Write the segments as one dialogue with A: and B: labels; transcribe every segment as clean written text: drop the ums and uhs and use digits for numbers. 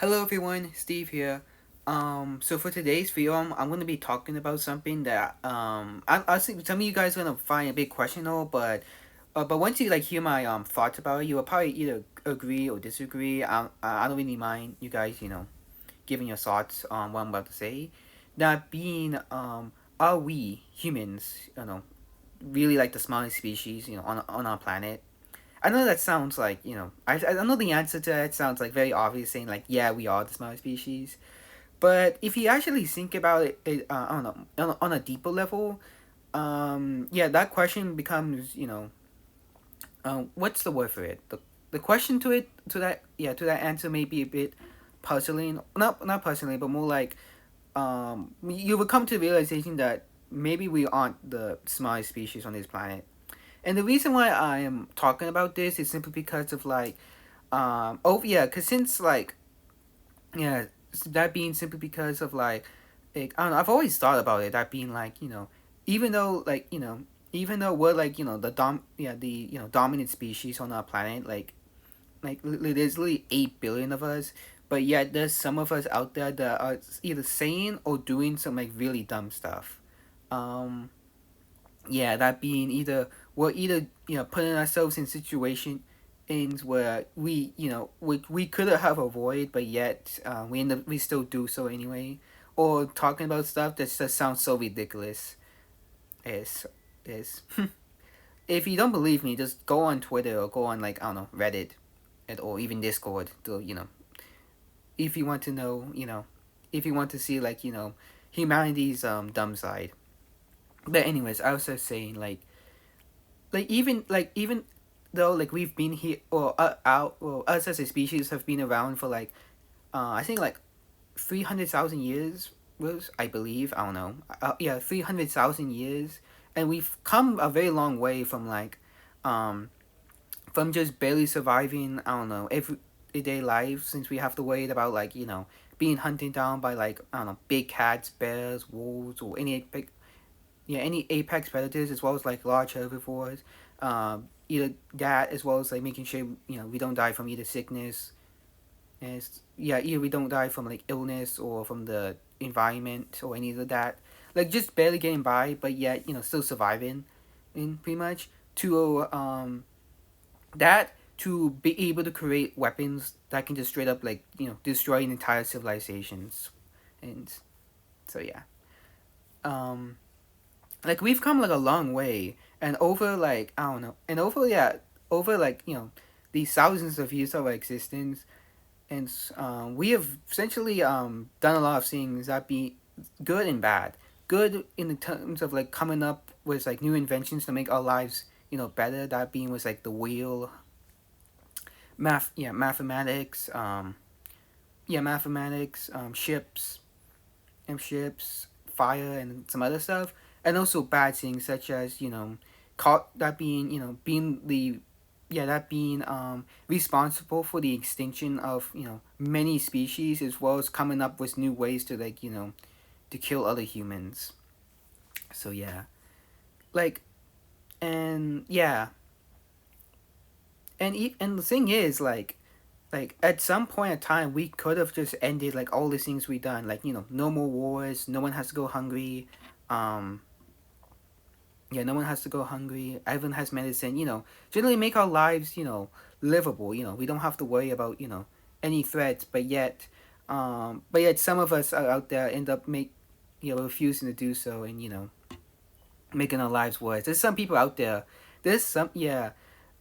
A: Hello everyone, Steve here. So for today's video, I'm gonna be talking about something that I think some of you guys are gonna find a bit questionable, but once you like hear my thoughts about it, you will probably either agree or disagree. I don't really mind you guys, giving your thoughts on what I'm about to say. That being, are we humans, really like the smartest species, on our planet? I know that sounds like, I know the answer to that sounds like very obvious, saying like, yeah, we are the smartest species. But if you actually think about I don't know, on a deeper level, yeah, that question becomes, what's the word for it? The question to that answer may be a bit puzzling. Not puzzling, but more like, you will come to the realization that maybe we aren't the smartest species on this planet. And the reason why I am talking about this is simply because of like, oh yeah, cause since like, yeah, that being simply because of like I don't know, I've always thought about it. That being like, even though like even though we're like the dominant species on our planet, there's literally 8 billion of us, but yet there's some of us out there that are either saying or doing some like really dumb stuff. Um, yeah, that being either we're either putting ourselves in situations where we could have avoided, but yet we still do so anyway, or talking about stuff that just sounds so ridiculous. Is is if you don't believe me, just go on Twitter or go on like I don't know Reddit, or even Discord. To if you want to know, if you want to see like humanity's dumb side. But anyways, I was just saying even though like we've been here or out or us as a species have been around for like I think like 300,000 years was I believe I don't know yeah 300,000 years, and we've come a very long way um from just barely surviving I don't know everyday life, since we have to worry about like being hunted down by like I don't know big cats, bears, wolves, or any apex predators, as well as like large herbivores. Either that, as well as like making sure we don't die from either sickness, and yeah, either we don't die from like illness or from the environment or any of that. Like just barely getting by, but yet still surviving, in pretty much to that to be able to create weapons that can just straight up like destroy entire civilizations, and so yeah. Um, like we've come like a long way, and over like I don't know and over yeah over like these thousands of years of our existence, and we have essentially done a lot of things that be good and bad. Good in the terms of like coming up with like new inventions to make our lives better, that being was like the wheel, mathematics, ships and ships, fire, and some other stuff, and also bad things such as caught that being being the yeah that being responsible for the extinction of many species, as well as coming up with new ways to like to kill other humans. So yeah, like and yeah, and the thing is like at some point in time we could have just ended like all the things we done, like no more wars, no one has to go hungry, um yeah, no one has to go hungry, everyone has medicine, generally make our lives livable. We don't have to worry about any threats, but yet some of us are out there end up refusing to do so, and making our lives worse. There's some people out there, there's some yeah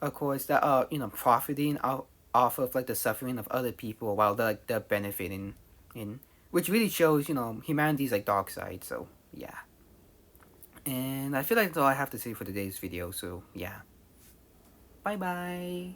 A: of course, that are profiting off of like the suffering of other people, while they're benefiting, in which really shows humanity's like dark side. So yeah, and I feel like that's all I have to say for today's video. So yeah, bye bye.